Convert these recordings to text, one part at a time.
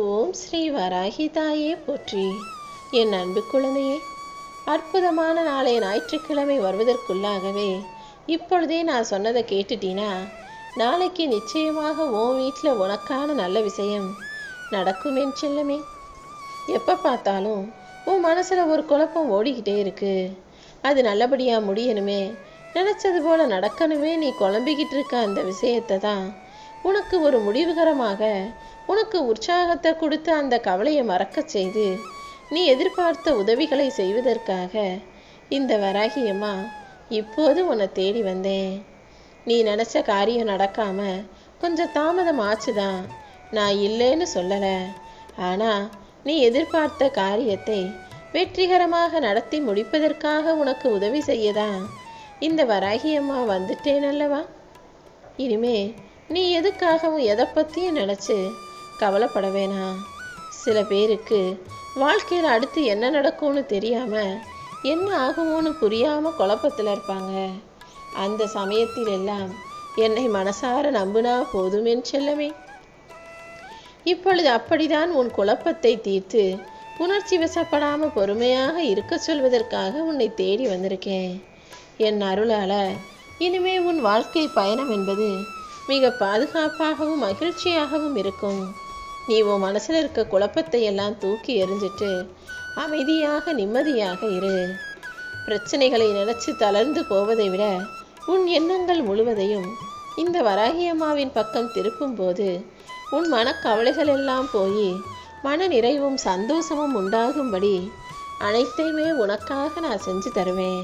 ஓம் ஸ்ரீ வராகி தாயே போற்றி. என் அன்பு குழந்தையே, அற்புதமான நாளைய ஞாயிற்றுக்கிழமை வருவதற்குள்ளாகவே இப்பொழுதே நான் சொன்னதை கேட்டுட்டீனா நாளைக்கு நிச்சயமாக உன் வீட்டில் உனக்கான நல்ல விஷயம் நடக்கும் என் செல்லமே. எப்போ பார்த்தாலும் உன் மனசில் ஒரு குழப்பம் ஓடிக்கிட்டே இருக்கு. அது நல்லபடியாக முடியணுமே, நினச்சது போல் நடக்கணுமே, நீ குழம்பிக்கிட்டு இருக்க அந்த விஷயத்தை தான் உனக்கு ஒரு முடிவுகரமாக உனக்கு உற்சாகத்தை கொடுத்து அந்த கவலையை மறக்க செய்து நீ எதிர்பார்த்த உதவிகளை செய்வதற்காக இந்த வராகியம்மா இப்போது உன்னை தேடி வந்தேன். நீ நினச்ச காரியம் நடக்காம கொஞ்சம் தாமதம் ஆச்சுதான், நான் இல்லைன்னு சொல்லலை. ஆனால் நீ எதிர்பார்த்த காரியத்தை வெற்றிகரமாக நடத்தி முடிப்பதற்காக உனக்கு உதவி செய்யதான் இந்த வராகியம்மா வந்துட்டேன் அல்லவா. இனிமே நீ எதுக்காகவும் எதை பற்றியும் நினச்சி கவலைப்பட வேணாம். சில பேருக்கு வாழ்க்கையில் அடுத்து என்ன நடக்கும்னு தெரியாமல் என்ன ஆகுமோன்னு புரியாமல் குழப்பத்தில் இருப்பாங்க. அந்த சமயத்தில் எல்லாம் என்னை மனசார நம்புனா போதும் என் செல்லமே. இப்பொழுது அப்படிதான் உன் குழப்பத்தை தீர்த்து உணர்ச்சி வசப்படாமல் பொறுமையாக இருக்க சொல்வதற்காக உன்னை தேடி வந்திருக்கேன். என் அருளால இனிமே உன் வாழ்க்கை பயணம் என்பது மிக பாதுகாப்பாகவும் மகிழ்ச்சியாகவும் இருக்கும். நீ உன் மனசில் இருக்க குழப்பத்தை எல்லாம் தூக்கி எறிஞ்சிட்டு அமைதியாக நிம்மதியாக இரு. பிரச்சனைகளை நினைச்சு தளர்ந்து போவதை விட உன் எண்ணங்கள் முழுவதையும் இந்த வராகியம்மாவின் பக்கம் திருப்பும் போது உன் மனக்கவலைகள் எல்லாம் போய் மன நிறைவும் சந்தோஷமும் உண்டாகும்படி அனைத்தையுமே உனக்காக நான் செஞ்சு தருவேன்.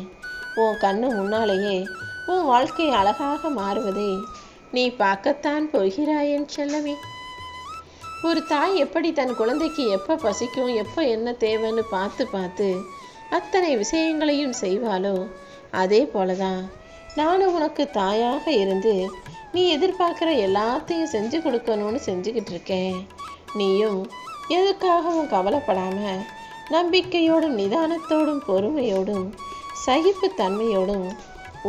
உன் கண்ணு முன்னாலேயே உன் வாழ்க்கை அழகாக மாறுவதை நீ பார்க்கத்தான் போகிறாயேன் செல்லமே. ஒரு தாய் எப்படி தன் குழந்தைக்கு எப்போ பசிக்கும், எப்போ என்ன தேவைன்னு பார்த்து பார்த்து அத்தனை விஷயங்களையும் செய்வாளோ அதே போலதான் நானும் உனக்கு தாயாக இருந்து நீ எதிர்பார்க்குற எல்லாத்தையும் செஞ்சு கொடுக்கணும்னு செஞ்சுக்கிட்டு இருக்கேன். நீயும் எதுக்காகவும் கவலைப்படாமல் நம்பிக்கையோடும் நிதானத்தோடும் பொறுமையோடும் சகிப்புத்தன்மையோடும்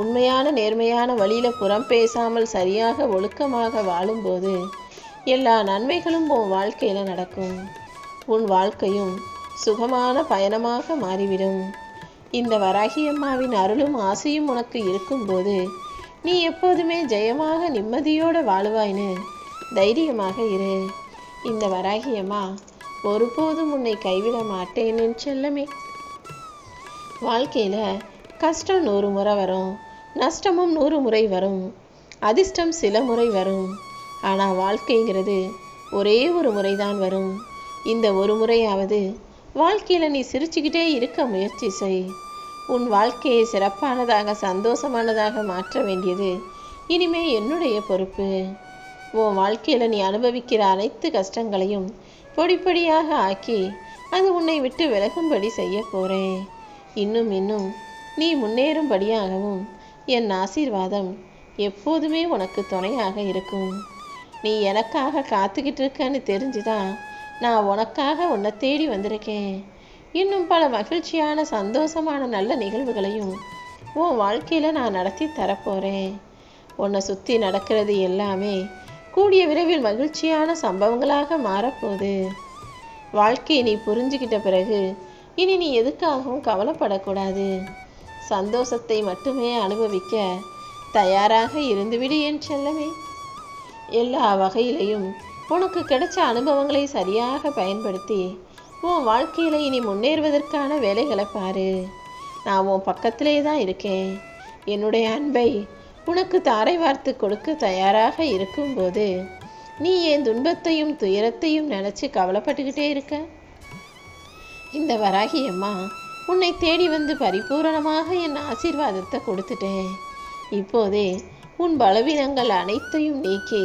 உண்மையான நேர்மையான வழியில் புறம் பேசாமல் சரியாக ஒழுக்கமாக வாழும்போது எல்லா நன்மைகளும் உன் வாழ்க்கையில் நடக்கும். உன் வாழ்க்கையும் சுகமான பயணமாக மாறிவிடும். இந்த வராகியம்மாவின் அருளும் ஆசையும் உனக்கு இருக்கும்போது நீ எப்போதுமே ஜெயமாக நிம்மதியோடு வாழுவாய்னு தைரியமாக இரு. இந்த வராகியம்மா ஒருபோதும் உன்னை கைவிட மாட்டேன்னு செல்லமே. வாழ்க்கையில் கஷ்டம் 100 முறை வரும், நஷ்டமும் 100 முறை வரும், அதிர்ஷ்டம் சில முறை வரும். ஆனால் வாழ்க்கைங்கிறது ஒரே ஒரு முறைதான் வரும். இந்த ஒரு முறையாவது வாழ்க்கையில் நீ சிரிச்சுக்கிட்டே இருக்க முயற்சி செய். உன் வாழ்க்கையை சிறப்பானதாக சந்தோஷமானதாக மாற்ற வேண்டியது இனிமே என்னுடைய பொறுப்பு. உன் வாழ்க்கையில் நீ அனுபவிக்கிற அனைத்து கஷ்டங்களையும் பொடிப்பொடியாக ஆக்கி அது உன்னை விட்டு விலகும்படி செய்ய போகிறேன். இன்னும் இன்னும் நீ முன்னேறும்படியாகவும் என் ஆசீர்வாதம் எப்போதுமே உனக்கு துணையாக இருக்கும். நீ எனக்காக காத்துக்கிட்டு இருக்கன்னு தெரிஞ்சுதான் நான் உனக்காக உன்னை தேடி வந்திருக்கேன். இன்னும் பல மகிழ்ச்சியான சந்தோஷமான நல்ல நிகழ்வுகளையும் உன் வாழ்க்கையில் நான் நடத்தி தரப்போகிறேன். உன்னை சுற்றி நடக்கிறது எல்லாமே கூடிய விரைவில் மகிழ்ச்சியான சம்பவங்களாக மாறப்போகுது. வாழ்க்கையை நீ புரிஞ்சுக்கிட்ட பிறகு இனி நீ எதுக்காகவும் கவலைப்படக்கூடாது. சந்தோஷத்தை மட்டுமே அனுபவிக்க தயாராக இருந்துவிடு என் செல்லமே. எல்லா வகையிலையும் உனக்கு கிடைச்ச அனுபவங்களை சரியாக பயன்படுத்தி உன் வாழ்க்கையில் இனி முன்னேறுவதற்கான வேலைகளை பாரு. நான் உன் பக்கத்திலே தான் இருக்கேன். என்னுடைய அன்பை உனக்கு தாரை வார்த்து கொடுக்க தயாராக இருக்கும்போது நீ என் துன்பத்தையும் துயரத்தையும் நினச்சி கவலைப்பட்டுக்கிட்டே இருக்க. இந்த வராகியம்மா உன்னை தேடி வந்து பரிபூரணமாக என் ஆசீர்வாதத்தை கொடுத்துட்டேன். இப்போதே உன் பலவீனங்கள் அனைத்தையும் நீக்கி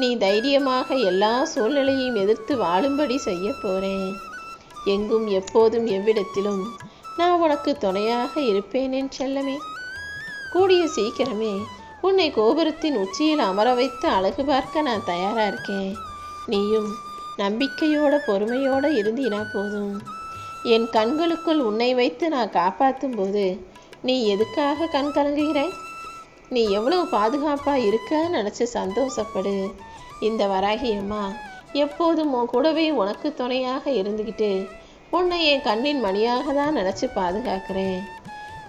நீ தைரியமாக எல்லா சூழ்நிலையையும் எதிர்த்து வாழும்படி செய்ய போகிறேன். எங்கும் எப்போதும் எவ்விடத்திலும் நான் உனக்கு துணையாக இருப்பேன் என் செல்லமே. கூடிய சீக்கிரமே உன்னை கோபுரத்தின் உச்சியில் அமர வைத்து அழகு பார்க்க நான் தயாராக இருக்கேன். நீயும் நம்பிக்கையோட பொறுமையோடு இருந்தினா போதும். என் கண்களுக்குள் உன்னை வைத்து நான் காப்பாற்றும் போது நீ எதுக்காக கண் கலங்குகிறாய்? நீ எவ்வளவு பாதுகாப்பாக இருக்க நினச்சி சந்தோஷப்படு. இந்த வராகியம்மா எப்போதும் உன் கூடவே உனக்கு துணையாக இருந்துக்கிட்டு உன்னை என் கண்ணின் மணியாக தான் நினச்சி பாதுகாக்கிறேன்.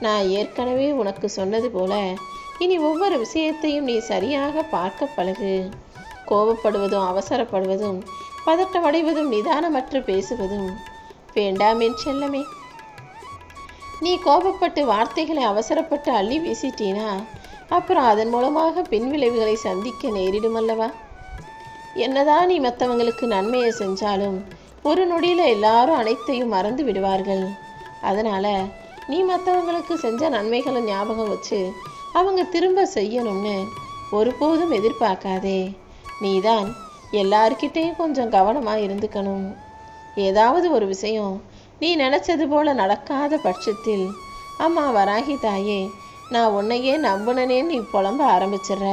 நான் ஏற்கனவே உனக்கு சொன்னது போல இனி ஒவ்வொரு விஷயத்தையும் நீ சரியாக பார்க்க பழகு. கோபப்படுவதும் அவசரப்படுவதும் பதட்டமடைவதும் நிதானமற்று பேசுவதும் வேண்டாம் என் செல்லமே. நீ கோபப்பட்டு வார்த்தைகளை அவசரப்பட்டு அள்ளி வீசிட்டீனா அப்புறம் அதன் மூலமாக பின்விளைவுகளை சந்திக்க நேரிடும் அல்லவா? என்னதான் நீ மற்றவங்களுக்கு நன்மையை செஞ்சாலும் ஒரு நொடியில் எல்லாரும் அனைத்தையும் மறந்து விடுவார்கள். அதனால் நீ மற்றவங்களுக்கு செஞ்ச நன்மைகளை ஞாபகம் வச்சு அவங்க திரும்ப செய்யணும்னு ஒருபோதும் எதிர்பார்க்காதே. நீதான் எல்லார்கிட்டையும் கொஞ்சம் கவனமாக இருந்துக்கணும். ஏதாவது ஒரு விஷயம் நீ நினச்சது போல நடக்காத பட்சத்தில் அம்மா வராகி தாயே, நான் உன்னையே நம்புனேன்னு நீ புலம்ப ஆரம்பிச்சிடுற.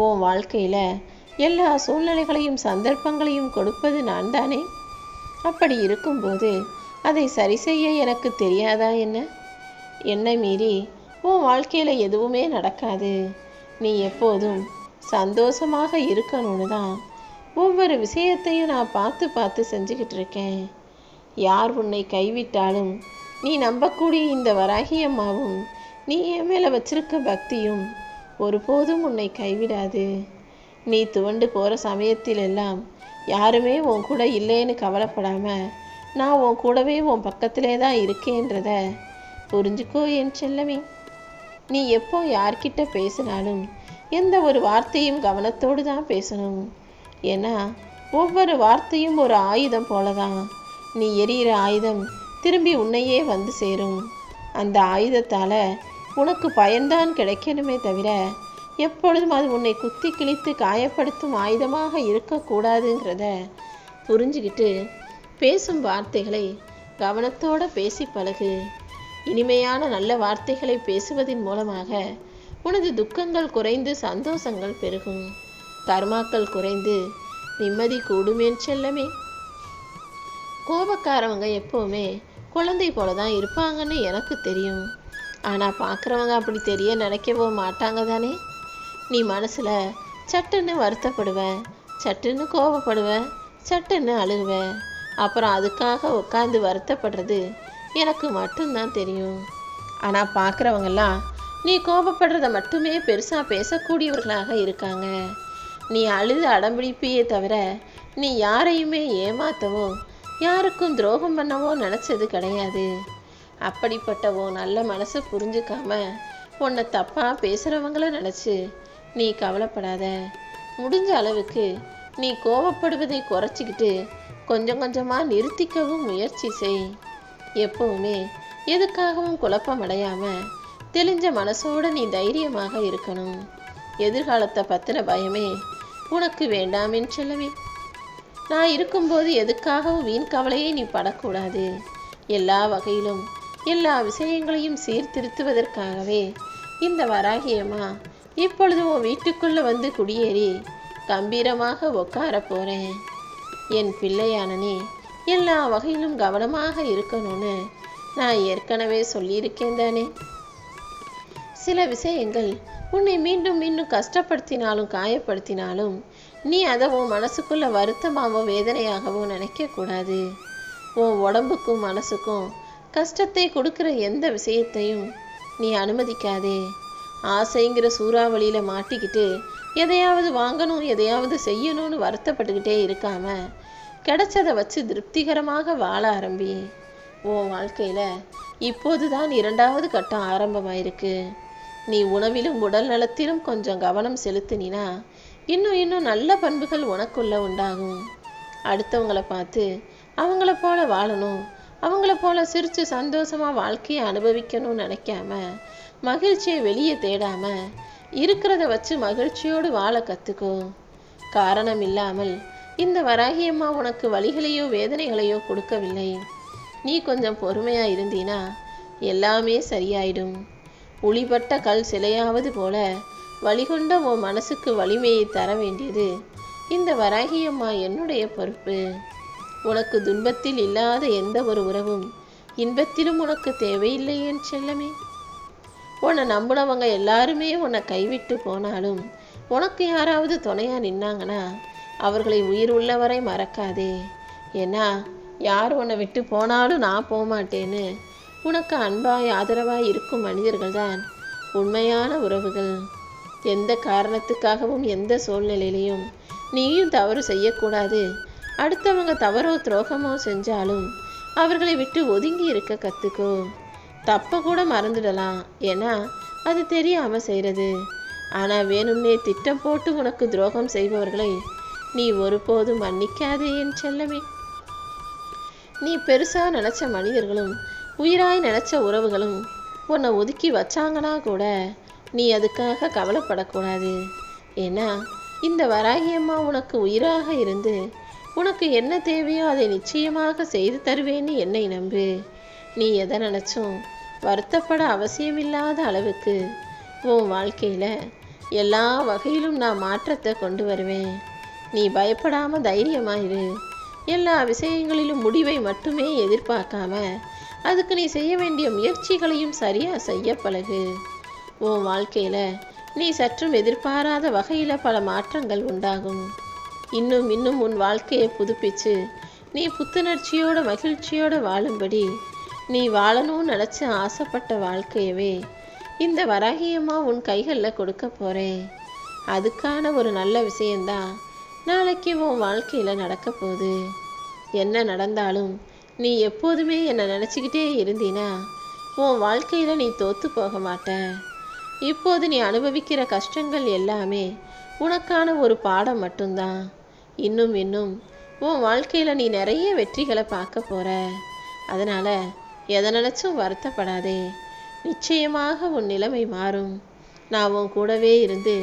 உன் வாழ்க்கையில் எல்லா சூழ்நிலைகளையும் சந்தர்ப்பங்களையும் கொடுப்பது நான் தானே. அப்படி இருக்கும்போது அதை சரி செய்ய எனக்கு தெரியாதா என்ன? என்னை மீறி உன் வாழ்க்கையில் எதுவுமே நடக்காது. நீ எப்போதும் சந்தோஷமாக இருக்கணும்னு தான் ஒவ்வொரு விஷயத்தையும் நான் பார்த்து பார்த்து செஞ்சுக்கிட்டு இருக்கேன். யார் உன்னை கைவிட்டாலும் நீ நம்பக்கூடிய இந்த வராகி அம்மாவும் நீ என் மேலே வச்சிருக்க பக்தியும் ஒருபோதும் உன்னை கைவிடாது. நீ துவண்டு போகிற சமயத்தில் எல்லாம் யாருமே உன் கூட இல்லைன்னு கவலைப்படாமல் நான் உன் கூடவே உன் பக்கத்திலே தான் இருக்கேன்றத புரிஞ்சுக்கோ என் செல்லமே. நீ எப்போ யார்கிட்ட பேசினாலும் எந்த ஒரு வார்த்தையும் கவனத்தோடு தான் பேசணும். ஏன்னா ஒவ்வொரு வார்த்தையும் ஒரு ஆயுதம் போலதான். நீ எரியிற ஆயுதம் திரும்பி உன்னையே வந்து சேரும். அந்த ஆயுதத்தால் உனக்கு பயன்தான் கிடைக்கணுமே தவிர எப்பொழுதும் அது உன்னை குத்தி கிழித்து காயப்படுத்தும் ஆயுதமாக இருக்கக்கூடாதுங்கிறத புரிஞ்சுக்கிட்டு பேசும் வார்த்தைகளை கவனத்தோடு பேசி பழகு. இனிமையான நல்ல வார்த்தைகளை பேசுவதன் மூலமாக உனது துக்கங்கள் குறைந்து சந்தோஷங்கள் பெருகும். கர்மாக்கள் குறைந்து நிம்மதி கூடுமேன் செல்லமே. கோபக்காரவங்க எப்போவுமே குழந்தை போல தான் இருப்பாங்கன்னு எனக்கு தெரியும். ஆனால் பார்க்குறவங்க அப்படி தெரிய நினைக்கவோ மாட்டாங்க தானே. நீ மனசில் சட்டுன்னு வருத்தப்படுவ, சட்டுன்னு கோபப்படுவ, சட்டுன்னு அழுகுவ. அப்புறம் அதுக்காக உட்காந்து வருத்தப்படுறது எனக்கு மட்டும்தான் தெரியும். ஆனால் பார்க்குறவங்கெல்லாம் நீ கோபப்படுறத மட்டுமே பெருசாக பேசக்கூடியவர்களாக இருக்காங்க. நீ அழுது அடம்பிடிப்பியே தவிர நீ யாரையுமே ஏமாற்றவோ யாருக்கும் துரோகம் பண்ணவோ நினச்சது கிடையாது. அப்படிப்பட்டவோ நல்ல மனசை புரிஞ்சுக்காம உன்னை தப்பாக பேசுகிறவங்கள நினச்சி நீ கவலைப்படாத. முடிஞ்ச அளவுக்கு நீ கோபப்படுவதை குறைச்சிக்கிட்டு கொஞ்சம் கொஞ்சமாக நிறுத்திக்கவும் முயற்சி செய். எப்பவுமே எதுக்காகவும் குழப்பம் அடையாமல் தெளிஞ்ச மனசோடு நீ தைரியமாக இருக்கணும். எதிர்காலத்தை பற்றின பயமே உனக்கு வேண்டாமின் செல்லவே. நான் இருக்கும்போது எதுக்காகவும் வீண் கவலையை நீ படக்கூடாது. எல்லா வகையிலும் எல்லா விஷயங்களையும் சீர்திருத்துவதற்காகவே இந்த வராகியம்மா இப்பொழுது உன் வீட்டுக்குள்ளே வந்து குடியேறி கம்பீரமாக உட்கார போகிறேன். என் பிள்ளையான நீ எல்லா வகையிலும் கவனமாக இருக்கணும்னு நான் ஏற்கனவே சொல்லியிருக்கேன் தானே. சில விஷயங்கள் உன்னை மீண்டும் மீண்டும் கஷ்டப்படுத்தினாலும் காயப்படுத்தினாலும் நீ அதை உன் மனசுக்குள்ள வருத்தமாகவோ வேதனையாகவோ நினைக்கக்கூடாது. உன் உடம்புக்கும் மனசுக்கும் கஷ்டத்தை கொடுக்குற எந்த விஷயத்தையும் நீ அனுமதிக்காதே. ஆசைங்கிற சூறாவளியில் மாட்டிக்கிட்டு எதையாவது வாங்கணும் எதையாவது செய்யணும்னு வருத்தப்பட்டுக்கிட்டே இருக்காம கிடைச்சதை வச்சு திருப்திகரமாக வாழ ஆரம்பி. உன் வாழ்க்கையில் இப்போது தான் 2வது கட்டம் ஆரம்பமாயிருக்கு. நீ உணவிலும் உடல் நலத்திலும் கொஞ்சம் கவனம் செலுத்தினா இன்னும் நல்ல பண்புகள் உனக்குள்ள உண்டாகும். அடுத்தவங்களை பார்த்து அவங்கள போல வாழணும், அவங்கள போல சிரித்து சந்தோஷமாக வாழ்க்கையை அனுபவிக்கணும்னு நினைக்காம மகிழ்ச்சியை வெளியே தேடாம இருக்கிறத வச்சு மகிழ்ச்சியோடு வாழ கற்றுக்கோ. காரணம் இல்லாமல் இந்த வராகியம்மா உனக்கு வலிகளையோ வேதனைகளையோ கொடுக்கவில்லை. நீ கொஞ்சம் பொறுமையாக இருந்தீனா எல்லாமே சரியாயிடும். உளிபட்ட கல் சிலையாவது போல வழிகொண்ட உன் மனசுக்கு வலிமையை தர வேண்டியது இந்த வராகியம்மா என்னுடைய பொறுப்பு. உனக்கு துன்பத்தில் இல்லாத எந்த ஒரு உறவும் இன்பத்திலும் உனக்கு தேவையில்லை என் செல்லமே. உன்னை நம்பினவங்க எல்லாருமே உன்னை கைவிட்டு போனாலும் உனக்கு யாராவது துணையாக நின்னாங்கன்னா அவர்களை உயிர் உள்ளவரை மறக்காதே. ஏன்னா யார் உன்னை விட்டு போனாலும் நான் போகமாட்டேன்னு உனக்கு அன்பாய் ஆதரவாய் இருக்கும் மனிதர்கள்தான் உண்மையான உறவுகள். எந்த காரணத்துக்காகவும் எந்த சூழ்நிலையிலையும் நீயும் தவறு செய்யக்கூடாது. அடுத்தவங்க தவறோ துரோகமோ செஞ்சாலும் அவர்களை விட்டு ஒதுங்கி இருக்க கற்றுக்கோ. தப்பை கூட மறந்துடலாம், ஏன்னா அது தெரியாமல் செய்கிறது. ஆனால் வேணும்னே திட்டம் போட்டு உனக்கு துரோகம் செய்பவர்களை நீ ஒருபோதும் மன்னிக்காதே என் செல்லமே. நீ பெருசாக நினச்ச மனிதர்களும் உயிராய் நினச்ச உறவுகளும் உன்னை ஒதுக்கி வச்சாங்கன்னா கூட நீ அதுக்காக கவலைப்படக்கூடாது. ஏன்னா இந்த வராகியம்மா உனக்கு உயிராக இருந்து உனக்கு என்ன தேவையோ அதை நிச்சயமாக செய்து தருவேன்னு என்னை நம்பு. நீ எதை நினச்சும் வருத்தப்பட அவசியமில்லாத அளவுக்கு உன் வாழ்க்கையில் எல்லா வகையிலும் நான் மாற்றத்தை கொண்டு வருவேன். நீ பயப்படாமல் தைரியமாயிரு. எல்லா விஷயங்களிலும் முடிவை மட்டுமே எதிர்பார்க்காம அதுக்கு நீ செய்ய வேண்டிய முயற்சிகளையும் சரியாக செய்ய பழகு. உன் வாழ்க்கையில் நீ சற்றும் எதிர்பாராத வகையில் பல மாற்றங்கள் உண்டாகும். இன்னும் உன் வாழ்க்கையை புதுப்பிச்சு நீ புத்துணர்ச்சியோட மகிழ்ச்சியோடு வாழும்படி நீ வாழணும்னு நினச்சி ஆசைப்பட்ட வாழ்க்கையவே இந்த வராகியம்மா உன் கைகளில் கொடுக்க போகிறேன். அதுக்கான ஒரு நல்ல விஷயந்தான் நாளைக்கு உன் வாழ்க்கையில் நடக்க போகுது. என்ன நடந்தாலும் நீ எப்போதுமே என்னை நினச்சிக்கிட்டே இருந்தீனா உன் வாழ்க்கையில் நீ தோற்று போக மாட்ட. இப்போது நீ அனுபவிக்கிற கஷ்டங்கள் எல்லாமே உனக்கான ஒரு பாடம் மட்டும்தான். இன்னும் உன் வாழ்க்கையில் நீ நிறைய வெற்றிகளை பார்க்க போகிற. அதனால் எதை நினச்சும் வருத்தப்படாதே. நிச்சயமாக உன் நிலைமை மாறும். நான் உன் கூடவே இருந்து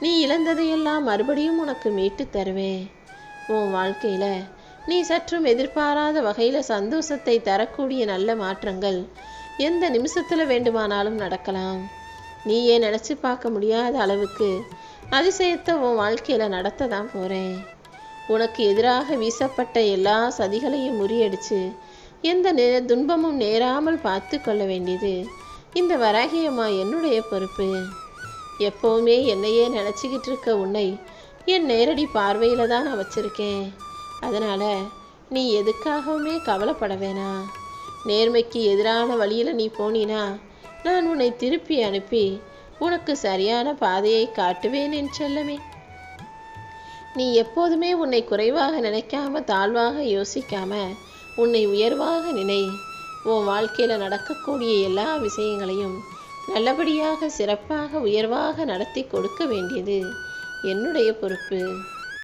நீ இழந்ததையெல்லாம் மறுபடியும் உனக்கு மீட்டு தருவேன். உன் வாழ்க்கையில் நீ சற்றும் எதிர்பாராத வகையில் சந்தோஷத்தை தரக்கூடிய நல்ல மாற்றங்கள் எந்த நிமிஷத்தில் வேண்டுமானாலும் நடக்கலாம். நீயே நினச்சி பார்க்க முடியாத அளவுக்கு அதிசயத்தை உன் வாழ்க்கையில் நடத்த தான் போகிறேன். உனக்கு எதிராக வீசப்பட்ட எல்லா சதிகளையும் முறியடித்து எந்த துன்பமும் நேராமல் பார்த்து கொள்ள வேண்டியது இந்த வராகியம்மா என்னுடைய பொறுப்பு. எப்போவுமே என்னையே நினச்சிக்கிட்டு இருக்க உன்னை என் நேரடி பார்வையில் தான் நான் வச்சுருக்கேன். அதனால் நீ எதுக்காகவுமே கவலைப்பட வேணாம். நேர்மைக்கு எதிரான வழியில் நீ போனினா நான் உன்னை திருப்பி அனுப்பி உனக்கு சரியான பாதையை காட்டுவேன் என் செல்லமே. நீ எப்போதுமே உன்னை குறைவாக நினைக்காம தாழ்வாக யோசிக்காம உன்னை உயர்வாக நினை. உன் வாழ்க்கையில் நடக்கக்கூடிய எல்லா விஷயங்களையும் நல்லபடியாக சிறப்பாக உயர்வாக நடத்தி கொடுக்க வேண்டியது என்னுடைய பொறுப்பு.